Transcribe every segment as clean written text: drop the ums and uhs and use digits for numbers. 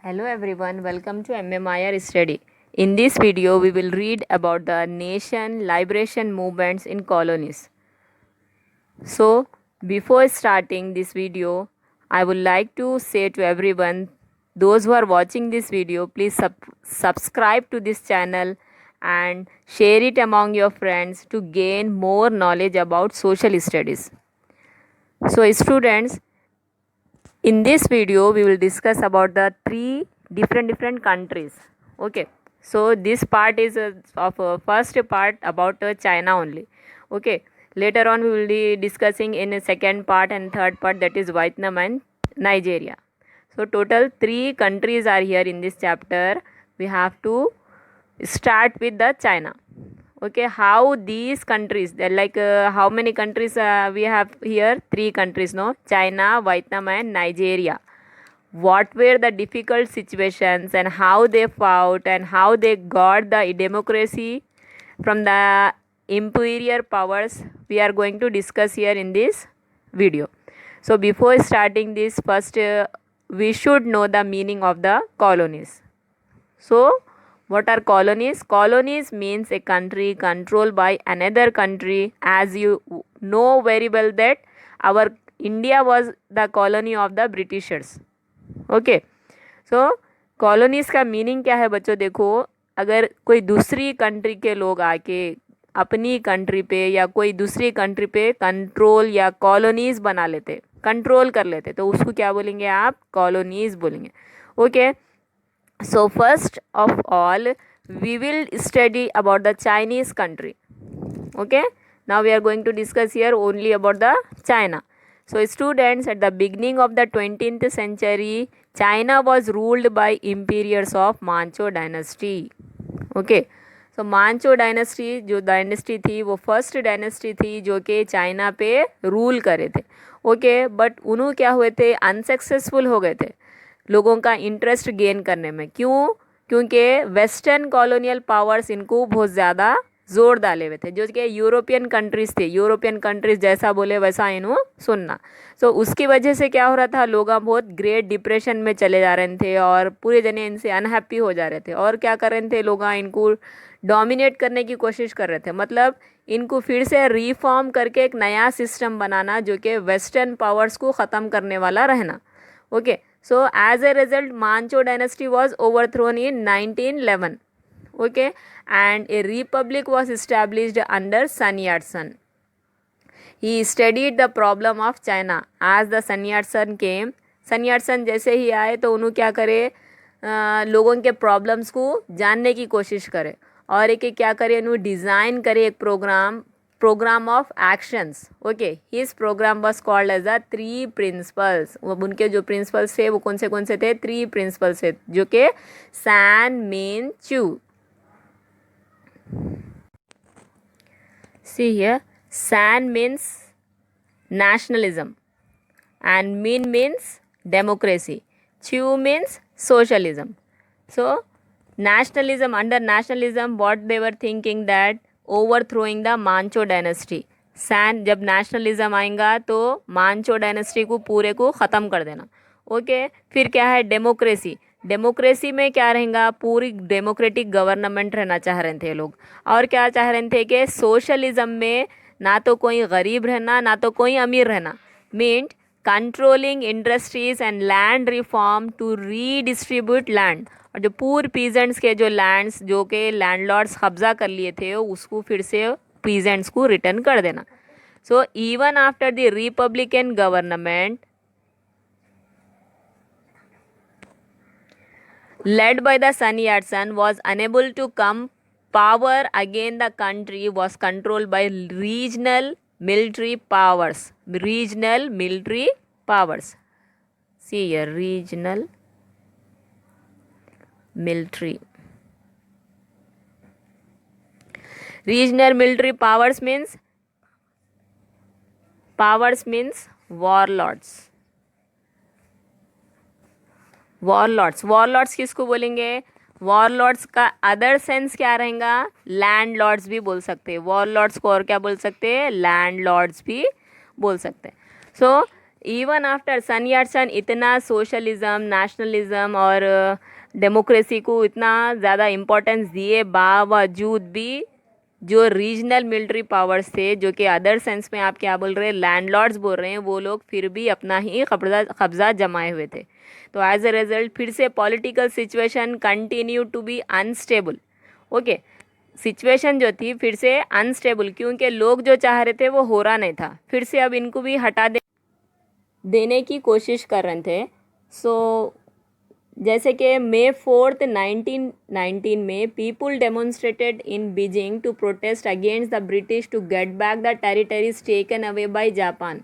Hello everyone, welcome to MMIR Study. In this video, we will read about the nation liberation movements in colonies. So, before starting this video, I would like to say to everyone, those who are watching this video, please subscribe to this channel and share it among your friends to gain more knowledge about social studies. So, students, in this video we will discuss about the three different countries. Okay, so this part is of first part about China only. Okay, later on we will be discussing in a second part and third part, that is Vietnam and Nigeria. So total three countries are here in this chapter. We have to start with the China. Okay, how these countries, they're like how many countries we have here? Three countries, no? China, Vietnam and Nigeria. What were the difficult situations and how they fought and how they got the democracy from the imperial powers, we are going to discuss here in this video. So before starting this, first we should know the meaning of the colonies. So what are colonies? Colonies means a country controlled by another country. As you know very well that our India was the colony of the Britishers. Okay, so colonies का meaning क्या है बच्चों? देखो, अगर कोई दूसरी country के लोग आके अपनी कंट्री पे या कोई दूसरी कंट्री पे कंट्रोल या कॉलोनीज़ बना लेते, कंट्रोल कर लेते, तो उसको क्या बोलेंगे आप? कॉलोनीज़ बोलेंगे. Okay, so first of all we will study about the Chinese country. Okay, now we are going to discuss here only about the China. So students, at the beginning of the 20th century, China was ruled by emperors of Manchu dynasty. Okay, so Manchu dynasty जो dynasty थी वो first dynasty थी जो कि China पे rule करे थे. Okay, but उन्होंने क्या हुए थे? अनसक्सेसफुल हो गए थे लोगों का इंटरेस्ट गेन करने में. क्यों? क्योंकि वेस्टर्न कॉलोनियल पावर्स इनको बहुत ज़्यादा जोर डाले हुए थे, जो कि यूरोपियन कंट्रीज़ थे. यूरोपियन कंट्रीज़ जैसा बोले वैसा इन्हों सुनना. सो उसकी वजह से क्या हो रहा था? लोग बहुत ग्रेट डिप्रेशन में चले जा रहे थे और पूरे जने इनसे अनहैप्पी हो जा रहे थे. और क्या कर रहे थे? लोग इनको डोमिनेट करने की कोशिश कर रहे थे, मतलब इनको फिर से रिफॉर्म करके एक नया सिस्टम बनाना जो कि वेस्टर्न पावर्स को ख़त्म करने वाला रहना. Okay, so as a result Manchu dynasty was overthrown in 1911. Okay, and a republic was established under Sun Yat-sen. He studied the problem of China. As the Sun Yat-sen came, Sun Yat-sen जैसे ही आए तो उन्होंने क्या करे? लोगों के problems को जानने की कोशिश करे और एक क्या करे? उन्होंने डिज़ाइन करे एक program of actions. Okay, his program was called as the three principles. वो उनके जो principles थे वो कौन से थे? three principles थे जो कि San Min Chu. See here, San means nationalism and Min means democracy. Chu means socialism. So nationalism, under nationalism what they were thinking that overthrowing the Manchu dynasty. सैन जब नेशनलिज्म आएगा तो मांचो dynasty को पूरे को ख़त्म कर देना. ओके, फिर क्या है? डेमोक्रेसी. डेमोक्रेसी में क्या रहेगा? पूरी डेमोक्रेटिक गवर्नमेंट रहना चाह रहे थे लोग. और क्या चाह रहे थे कि सोशलिज्म में ना तो कोई गरीब रहना ना तो कोई अमीर रहना. Meant controlling industries and land reform to redistribute land. और जो पूर पीजेंट्स के जो लैंड्स जो कि लैंडलॉर्ड्स कब्जा कर लिए थे उसको फिर से पीजेंट्स को रिटर्न कर देना. So even after the Republican government led by the Sun Yat-sen was unable to come power again, the country was controlled by regional military powers. Regional military powers. See here, regional military. Regional military powers means warlords. Warlords किसको बोलेंगे? Warlords का other sense क्या रहेगा? Landlords भी बोल सकते हैं. Warlords को और क्या बोल सकते हैं? लैंडलॉर्ड्स भी बोल सकते हैं. सो इवन आफ्टर सन याटसन इतना सोशलिज्म, नेशनलिज्म और डेमोक्रेसी को इतना ज़्यादा इम्पोर्टेंस दिए बावजूद भी जो रीजनल मिलिट्री पावर्स थे, जो कि अदर सेंस में आप क्या बोल रहे हैं, लैंडलॉर्ड्स बोल रहे हैं, वो लोग फिर भी अपना ही कब्जा जमाए हुए थे। तो एज अ रिजल्ट फिर से political situation continue to be unstable. Okay, situation जो थी फिर से अनस्टेबल, क्योंकि लोग जो चाह रहे थे वो हो रहा नहीं था। फिर से अब इनको भी हटा देने की कोशिश कर रहे थे। सो जैसे कि May 4, 1919 में people demonstrated in Beijing to protest against the British to get back the territories taken away by Japan.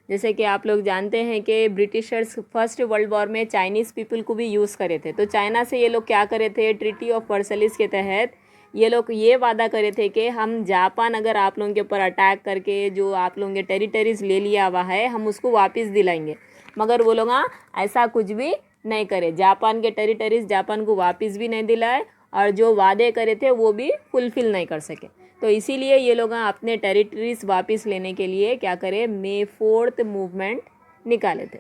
जैसे कि आप लोग जानते हैं कि ब्रिटिशर्स फर्स्ट वर्ल्ड वॉर में चाइनीज़ पीपल को भी यूज़ करे थे। तो चाइना से ये लोग क्या करे थे, ट्रीटी ऑफ वर्सलिस के तहत ये लोग ये वादा करे थे कि हम जापान अगर आप लोगों के ऊपर अटैक करके जो आप लोगों के टेरिटरीज ले लिया हुआ है हम उसको वापस दिलाएंगे। मगर वो लोग ऐसा कुछ भी नहीं करे, जापान के टेरिटरीज जापान को वापस भी नहीं दिलाए और जो वादे करे थे वो भी फुलफिल नहीं कर सके। तो इसीलिए ये लोग अपने टेरिटरीज वापस लेने के लिए क्या करे, May 4 मूवमेंट निकाले थे।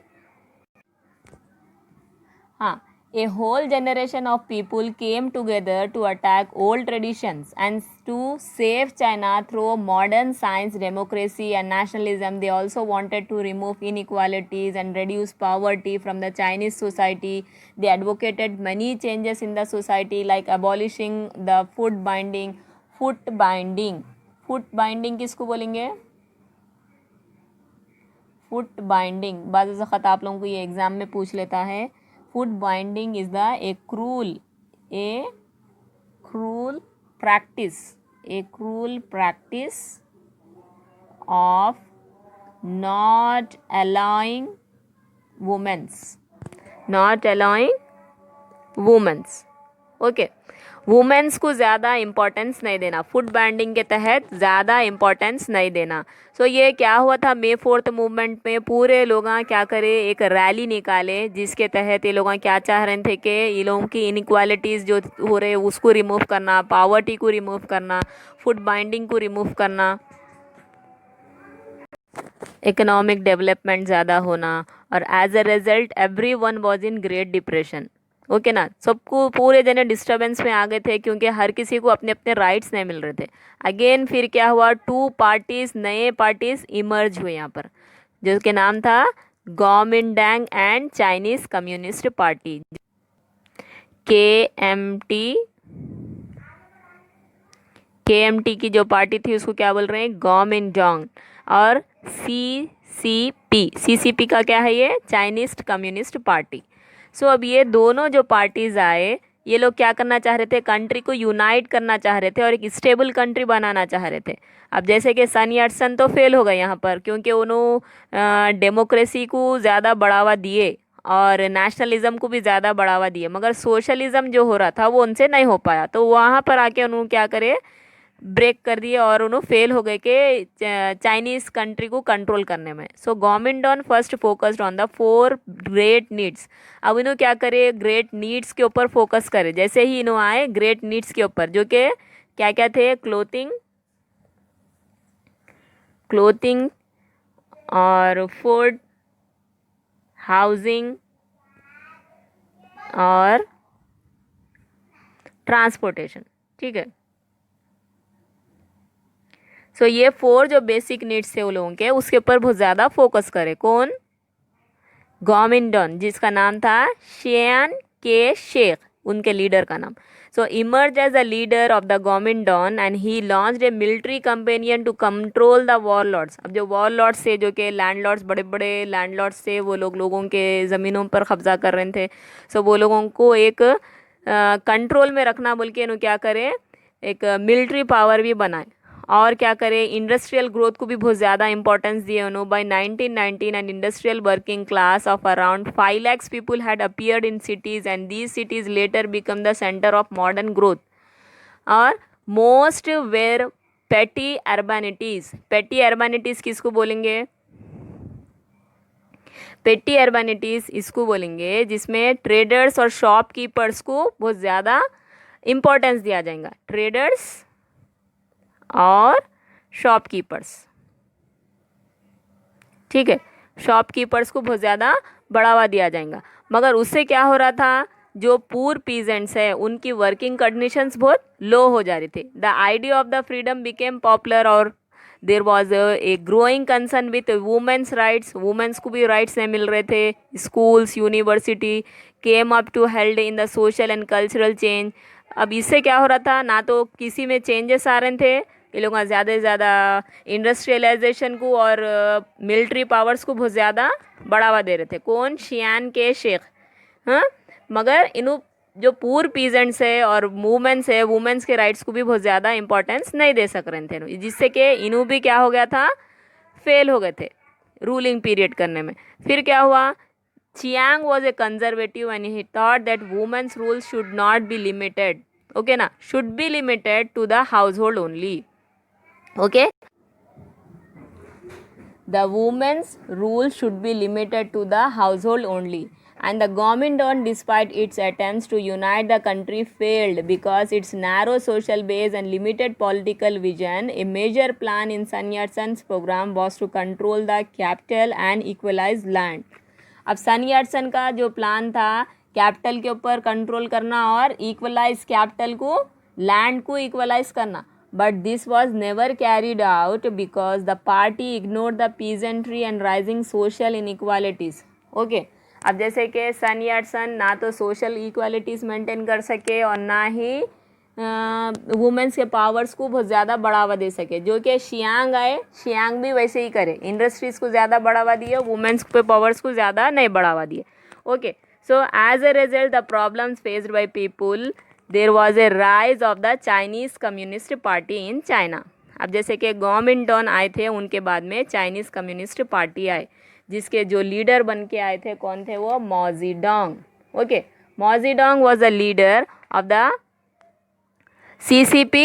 हाँ, a whole generation of people came together to attack old traditions and to save China through modern science, democracy and nationalism. They also wanted to remove inequalities and reduce poverty from the Chinese society. They advocated many changes in the society like abolishing the foot binding. Foot binding किसको बोलेंगे, foot binding बाज़ ज़ख़त आप लोगों को ये exam में पूछ लेता है। Foot binding is the a cruel practice of not allowing womens. Okay, womens को ज़्यादा इम्पोर्टेंस नहीं देना, फुट बाइंडिंग के तहत ज़्यादा इम्पोर्टेंस नहीं देना। सो ये क्या हुआ था, May 4 मूवमेंट में पूरे लोग क्या करे, एक रैली निकाले जिसके तहत ये लोग क्या चाह रहे थे कि ये लोगों की इनइक्वालिटीज़ जो हो रहे उसको रिमूव करना, पावर्टी को रिमूव करना, फुट बाइंडिंग को रिमूव करना, इकोनॉमिक डेवलपमेंट ज़्यादा होना। और as a result everyone was in great depression. Okay ना, सबको पूरे जने डिस्टर्बेंस में आ गए थे क्योंकि हर किसी को अपने अपने राइट्स नहीं मिल रहे थे। अगेन फिर क्या हुआ, नए पार्टीज इमर्ज हुए यहाँ पर, जिसके नाम था Kuomintang and Chinese communist party, KMT की जो पार्टी थी उसको क्या बोल रहे हैं, गोमिंडांग। और CCP का क्या है, ये चाइनीज कम्युनिस्ट पार्टी। सो अब ये दोनों जो पार्टीज़ आए ये लोग क्या करना चाह रहे थे, कंट्री को यूनाइट करना चाह रहे थे और एक स्टेबल कंट्री बनाना चाह रहे थे। अब जैसे कि सन याटसन तो फेल हो गए यहाँ पर, क्योंकि उन्होंने डेमोक्रेसी को ज़्यादा बढ़ावा दिए और नेशनलिज्म को भी ज़्यादा बढ़ावा दिए, मगर सोशलिज्म जो हो रहा था वो उनसे नहीं हो पाया। तो वहाँ पर आके उन्होंने क्या करे, ब्रेक कर दिए और उन्होंने फेल हो गए कि चाइनीज़ कंट्री को कंट्रोल करने में। So Kuomintang first focused on the 4 great needs. अब इन्हों क्या करे, ग्रेट नीड्स के ऊपर फोकस करे। जैसे ही इन्हों आए ग्रेट नीड्स के ऊपर, जो कि क्या क्या थे, क्लोथिंग और फूड, हाउसिंग और ट्रांसपोर्टेशन। ठीक है, सो ये 4 जो बेसिक नीड्स थे वो लोगों के, उसके ऊपर बहुत ज़्यादा फोकस करे। कौन, गोमिंडांग, जिसका नाम था शियान के शेख, उनके लीडर का नाम। So emerge as a leader of the Kuomintang and he launched a military companion to control the warlords. अब जो वॉरलॉर्ड्स थे, जो कि लैंडलॉर्ड्स, बड़े बड़े लैंडलॉर्ड्स थे, वो लोगों के ज़मीनों पर कब्जा कर रहे थे। सो वो लोगों को एक कंट्रोल में रखना बोल के इन्होंने क्या करे, एक मिलिट्री पावर भी बनाए। और क्या करे, इंडस्ट्रियल ग्रोथ को भी बहुत ज़्यादा इंपॉर्टेंस दिए उन्होंने। By 1919 an industrial working class of around 5 lakhs people had appeared in cities and these cities later become the centre of modern growth. और मोस्ट वेर पेटी अर्बनिटीज़। पेटी अर्बनिटीज़ किसको बोलेंगे, पेटी अर्बनिटीज़ इसको बोलेंगे जिसमें ट्रेडर्स और शॉपकीपर्स को बहुत ज़्यादा इम्पोर्टेंस दिया जाएगा, ट्रेडर्स और शॉपकीपर्स। ठीक है, शॉपकीपर्स को बहुत ज़्यादा बढ़ावा दिया जाएगा। मगर उससे क्या हो रहा था, जो पुअर पीजेंट्स है उनकी वर्किंग कंडीशंस बहुत लो हो जा रही थी। The idea of the freedom became popular और there was a growing concern with women's rights, women's को भी राइट्स नहीं मिल रहे थे। Schools university came up to held in the social and cultural change. अब इससे क्या हो रहा था, ना तो किसी में चेंजेस आ रहे थे, ये लोग ज़्यादा से ज़्यादा इंडस्ट्रियलाइजेशन को और मिलिट्री पावर्स को बहुत ज़्यादा बढ़ावा दे रहे थे। कौन? शियान के शेख। हाँ, मगर इन्हों जो पुअर पीजेंट्स है और वुमेन्स है, वुमेन्स के राइट्स को भी बहुत ज़्यादा इंपॉर्टेंस नहीं दे सक रहे थे, जिससे कि इन्हों भी क्या हो गया था, फेल हो गए थे रूलिंग पीरियड करने में। फिर क्या हुआ, Chiang was a conservative and he thought that women's rules should not be limited, okay ना, should be limited to the household only. Okay, the women's rule should be limited to the household only, and the Kuomintang, despite its attempts to unite the country, failed because its narrow social base and limited political vision. A major plan in Sun Yat-sen's program was to control the capital and equalize land. अब सन याटसन का जो plan था, capital के ऊपर control करना और equalise capital को, land को इक्वलाइज करना। But this was never carried out because the party ignored the peasantry and rising social inequalities. Okay, अब जैसे कि सन याटसन ना तो सोशल इक्वालिटीज़ मेंटेन कर सके और ना ही वुमेंस के पावर्स को बहुत ज़्यादा बढ़ावा दे सके। जो कि शियांग आए, शियांग भी वैसे ही करे, इंडस्ट्रीज़ को ज़्यादा बढ़ावा दिए, वुमेंस पे पावर्स को ज़्यादा नहीं बढ़ावा दिए। Okay, so as a result the problems faced by people, there was a rise of the Chinese Communist Party in China. अब जैसे कि कुओमिंटांग आए थे, उनके बाद में चाइनीज़ कम्युनिस्ट पार्टी आए, जिसके जो लीडर बन के आए थे, कौन थे वो? Mao Zedong. Okay, Mao Zedong was the leader of the CCP,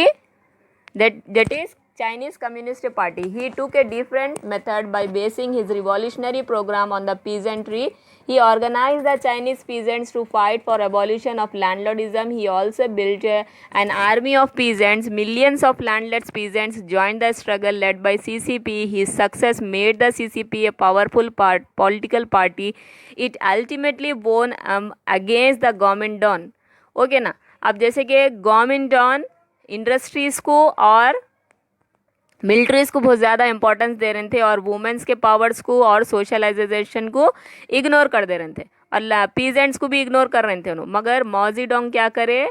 that is Chinese Communist Party. He took a different method by basing his revolutionary program on the peasantry. He organized the Chinese peasants to fight for abolition of landlordism. He also built an army of peasants. Millions of landless peasants joined the struggle led by CCP. His success made the CCP a powerful political party. It ultimately won against the Kuomintang. Okay ना, अब जैसे कि Kuomintang industries को और militaries को बहुत ज़्यादा importance दे रहे थे और वुमेंस के पावर्स को और सोशलाइजेशन को इग्नोर कर दे रहे थे और पीजेंट्स को भी इग्नोर कर रहे थे उन्होंने। मगर माओ ज़ेडुंग क्या करे,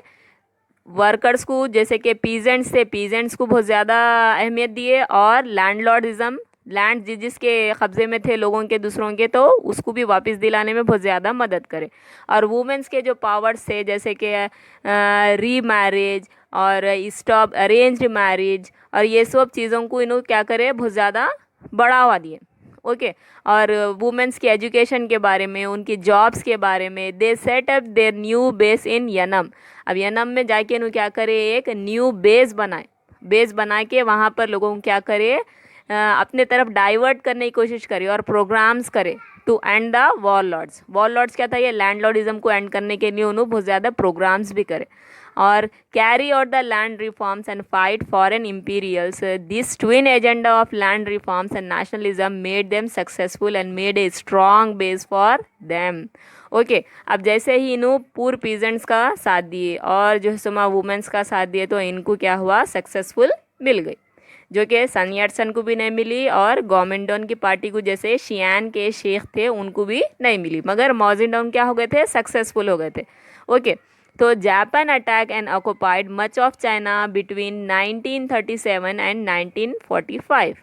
वर्कर्स को, जैसे कि पीजेंट्स थे, पीजेंट्स को बहुत ज़्यादा अहमियत दिए और लैंडलॉर्डिज़म, लैंड जिसके कब्ज़े में थे लोगों के, दूसरों के, तो उसको भी वापस दिलाने में बहुत ज़्यादा मदद करे। और वुमेंस के जो पावर्स थे, जैसे कि री मैरिज और स्टॉप अरेंज्ड मैरिज और ये सब चीज़ों को इन्होंने क्या करे, बहुत ज़्यादा बढ़ावा दिए। ओके, और वुमेंस की एजुकेशन के बारे में, उनकी जॉब्स के बारे में, they set up their new base in Yenan. अब यनम में जाके इन्होंने क्या करे, एक न्यू बेस बनाए, बेस बना के वहाँ पर लोगों को क्या करे, अपने तरफ डाइवर्ट करने की कोशिश करे और प्रोग्राम्स करे to end the warlords. Warlords क्या था, ये लैंडलॉर्डिज्म को एंड करने के लिए उन्होंने बहुत ज़्यादा प्रोग्राम्स भी करे और carry out the land reforms and fight foreign इम्पीरियल्स। This twin agenda of land reforms and nationalism made them successful and made a strong base for them. Okay, अब जैसे ही इन्हों पुअर पीजेंट्स का साथ दिए और जो सुमा वुमेंस का साथ दिए, तो इनको क्या हुआ, सक्सेसफुल मिल गई, जो कि सन याटसन को भी नहीं मिली और कुओमिंटांग की पार्टी को, जैसे शियान के शेख थे, उनको भी नहीं मिली। मगर माओ ज़ेडुंग क्या हो गए थे, सक्सेसफुल हो गए थे। ओके, तो Japan attack and occupied much of China between 1937 and 1945.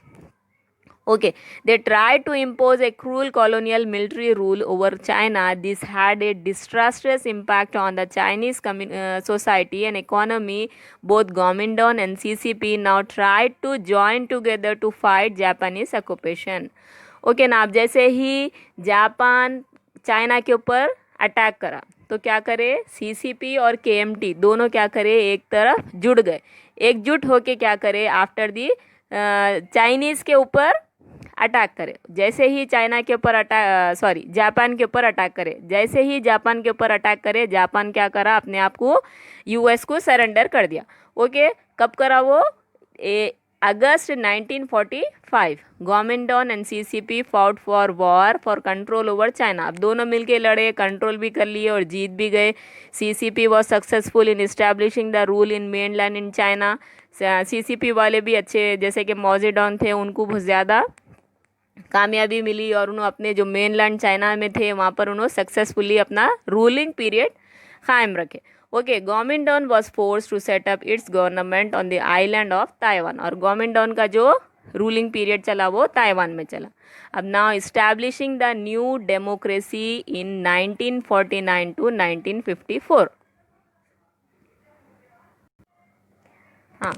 Okay, they tried to impose a cruel colonial military rule over China. This had a disastrous impact on the Chinese society and economy. Both Kuomintang and CCP now tried to join together to fight Japanese occupation. Okay, ना, अब जैसे ही Japan China के ऊपर attack करा, तो क्या करे, CCP और KMT दोनों क्या करे, एक तरफ जुड़ गए, एकजुट होके क्या करे, आफ्टर दी चाइनीज़ के ऊपर अटैक करे। जैसे ही चाइना के ऊपर जापान के ऊपर अटैक करे, जैसे ही जापान के ऊपर अटैक करे, जापान क्या करा, अपने आप को US को सरेंडर कर दिया। ओके, कब करा वो, August 1945 Guomindang and CCP fought for war for control over China. अब दोनों मिलके लड़े, कंट्रोल भी कर लिए और जीत भी गए. CCP was successful in establishing the rule in mainland in China. CCP वाले भी अच्छे, जैसे कि मौजेडॉन थे, उनको बहुत ज़्यादा कामयाबी मिली और उन्होंने अपने जो मेनलैंड चाइना में थे वहाँ पर उन्होंने सक्सेसफुली अपना रूलिंग पीरियड कायम रखे. Okay, Kuomintang was force to set up its government on the island of Taiwan. और गोमिंडॉन का जो रूलिंग पीरियड चला वो ताइवान में चला. अब now establishing the new democracy in 1949 to 1954. हाँ,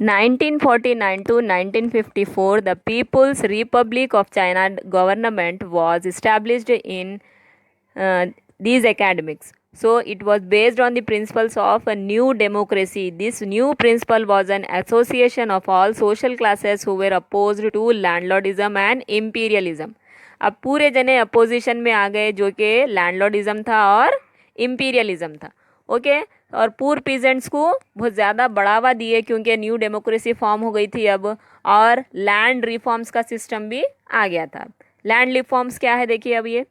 1949 to 1954, the People's Republic of China government was established in these academics. So it was based on the principles of a new democracy. This new principle was an association of all social classes who were opposed to landlordism and imperialism. अब पूरे जने opposition में आ गए जो कि landlordism था और imperialism था. ओके, और पूर पीजेंट्स को बहुत ज़्यादा बढ़ावा दिए क्योंकि न्यू डेमोक्रेसी फॉर्म हो गई थी अब, और लैंड रिफॉर्म्स का सिस्टम भी आ गया था. लैंड रिफॉर्म्स क्या है देखिए. अब ये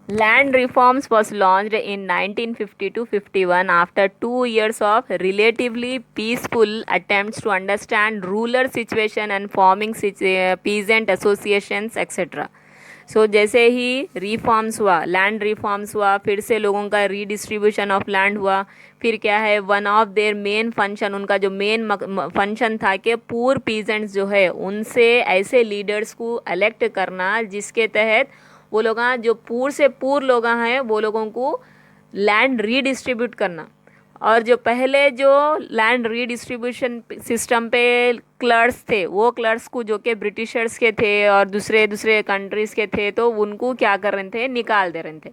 Land reforms was launched in 1950 to 51 after 2 years of relatively peaceful attempts to understand rural situation and forming peasant associations etc. So जैसे ही रिफॉर्म्स हुआ, लैंड रिफॉर्म्स हुआ, फिर से लोगों का रीडिस्ट्रीब्यूशन ऑफ लैंड हुआ, फिर क्या है, one of their main function, उनका जो मेन फंक्शन था कि पूर पीजेंट्स जो है उनसे ऐसे लीडर्स को इलेक्ट करना जिसके तहत वो लोग जो पूर से पूर लोग हैं वो लोगों को लैंड रीडिस्ट्रीब्यूट करना. और जो पहले जो लैंड रीडिस्ट्रीब्यूशन सिस्टम पे क्लर्क्स थे, वो क्लर्क्स को जो कि ब्रिटिशर्स के थे और दूसरे दूसरे कंट्रीज़ के थे, तो उनको क्या कर रहे थे, निकाल दे रहे थे.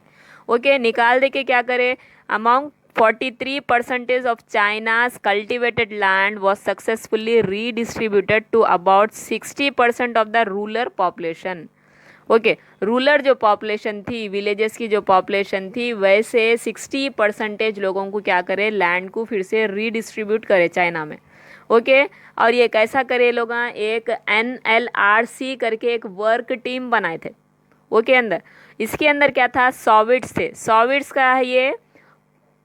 ओके, निकाल दे के क्या करे, amount 43% of China's cultivated land was successfully redistributed to about 60% of the rural population. Okay, rural जो पॉपुलेशन थी, विलेजेस की जो पॉपुलेशन थी, वैसे 60% लोगों को क्या करे, लैंड को फिर से रीडिस्ट्रीब्यूट करे चाइना में. ओके, और ये कैसा करे, लोग एक NLRC करके एक वर्क टीम बनाए थे. ओके, अंदर इसके अंदर क्या था, सॉविट्स थे. सॉविट्स का है ये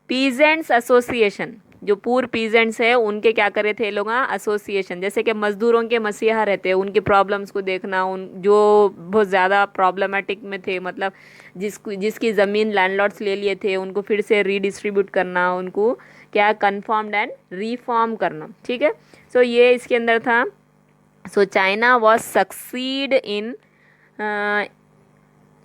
पीजेंट्स एसोसिएशन. जो पूर पीजेंट्स है उनके क्या करे थे लोग, एसोसिएशन. जैसे कि मजदूरों के मसीहा रहते हैं, उनकी प्रॉब्लम्स को देखना, उन जो बहुत ज़्यादा प्रॉब्लमेटिक में थे, मतलब जिसकी ज़मीन लैंडलॉर्ड्स ले लिए थे उनको फिर से रीडिस्ट्रीब्यूट करना, उनको क्या कन्फर्म्ड एंड रिफॉर्म करना. ठीक है, सो ये इसके अंदर था. So China was succeed in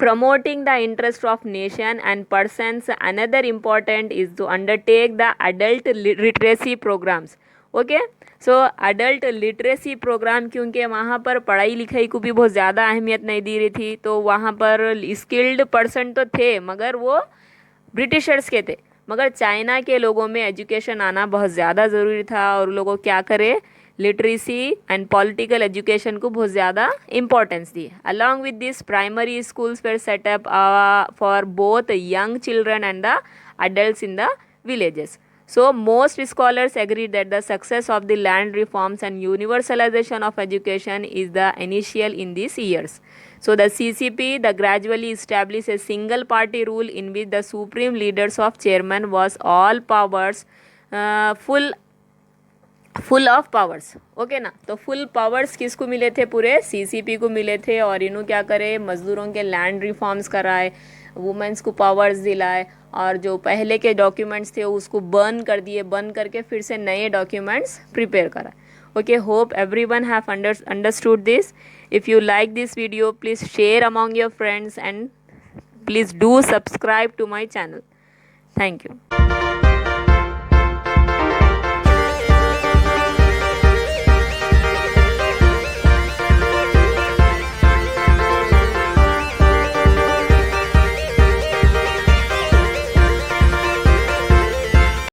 promoting the interest of nation and persons. Another important is to undertake the adult literacy programs. Okay, so adult literacy programme, क्योंकि वहाँ पर पढ़ाई लिखाई को भी बहुत ज़्यादा अहमियत नहीं दी रही थी, तो वहाँ पर स्किल्ड पर्सन तो थे मगर वो ब्रिटिशर्स के थे, मगर चाइना के लोगों में एजुकेशन आना बहुत ज़्यादा ज़रूरी था और लोगों क्या करे, लिटरेसी एंड पॉलिटिकल एजुकेशन को बहुत ज़्यादा इम्पोर्टेंस दी. Along with this primary schools were set up for both young children and the adults in the villages. So most scholars agree that the success of the land reforms and universalization of education is the initial in these years. So the CCP gradually established a single party rule in which the supreme leaders of chairman was all powers full of powers. Okay ना, तो full powers किसको मिले थे, पूरे CCP को मिले थे. और इन्हों क्या करे, मजदूरों के लैंड रिफॉर्म्स कराए, वुमेंस को पावर्स दिलाए, और जो पहले के डॉक्यूमेंट्स थे उसको बर्न कर दिए, बर्न करके फिर से नए डॉक्यूमेंट्स प्रिपेयर कराए. Okay, hope everyone have understood this. If you like this video please share among your friends and please do subscribe to my channel. Thank you.